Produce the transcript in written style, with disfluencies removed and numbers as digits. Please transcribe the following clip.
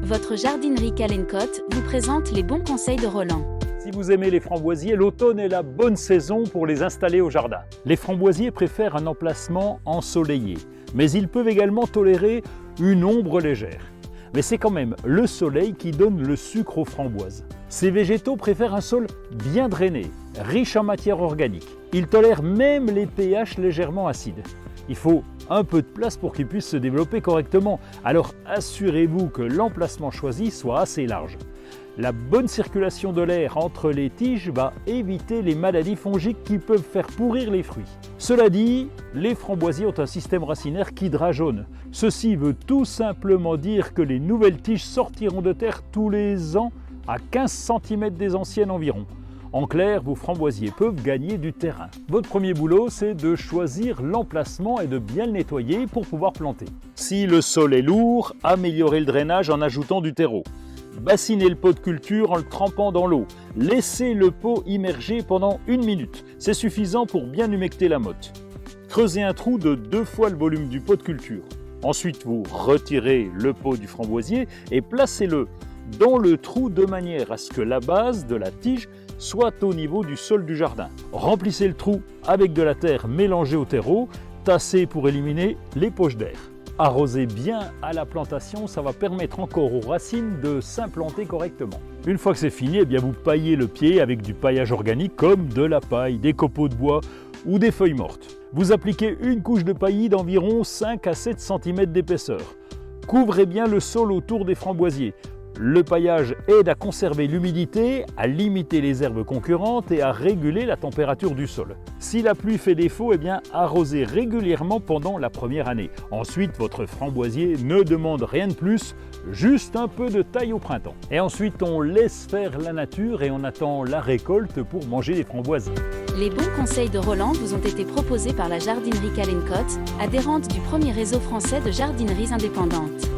Votre jardinerie Calencotte vous présente les bons conseils de Roland. Si vous aimez les framboisiers, l'automne est la bonne saison pour les installer au jardin. Les framboisiers préfèrent un emplacement ensoleillé, mais ils peuvent également tolérer une ombre légère. Mais c'est quand même le soleil qui donne le sucre aux framboises. Ces végétaux préfèrent un sol bien drainé, riche en matière organique. Ils tolèrent même les pH légèrement acides. Il faut un peu de place pour qu'ils puissent se développer correctement, alors assurez-vous que l'emplacement choisi soit assez large. La bonne circulation de l'air entre les tiges va éviter les maladies fongiques qui peuvent faire pourrir les fruits. Cela dit, les framboisiers ont un système racinaire qui drageonne. Ceci veut tout simplement dire que les nouvelles tiges sortiront de terre tous les ans à 15 cm des anciennes environ. En clair, vos framboisiers peuvent gagner du terrain. Votre premier boulot, c'est de choisir l'emplacement et de bien le nettoyer pour pouvoir planter. Si le sol est lourd, améliorez le drainage en ajoutant du terreau. Bassinez le pot de culture en le trempant dans l'eau. Laissez le pot immerger pendant 1 minute. C'est suffisant pour bien humecter la motte. Creusez un trou de 2 fois le volume du pot de culture. Ensuite, vous retirez le pot du framboisier et placez-le dans le trou de manière à ce que la base de la tige soit au niveau du sol du jardin. Remplissez le trou avec de la terre mélangée au terreau, tassez pour éliminer les poches d'air. Arrosez bien à la plantation, ça va permettre encore aux racines de s'implanter correctement. Une fois que c'est fini, vous paillez le pied avec du paillage organique comme de la paille, des copeaux de bois ou des feuilles mortes. Vous appliquez une couche de paillis d'environ 5 à 7 cm d'épaisseur. Couvrez bien le sol autour des framboisiers. Le paillage aide à conserver l'humidité, à limiter les herbes concurrentes et à réguler la température du sol. Si la pluie fait défaut, arrosez régulièrement pendant la première année. Ensuite, votre framboisier ne demande rien de plus, juste un peu de taille au printemps. Et ensuite, on laisse faire la nature et on attend la récolte pour manger les framboises. Les bons conseils de Roland vous ont été proposés par la jardinerie Calencotte, adhérente du premier réseau français de jardineries indépendantes.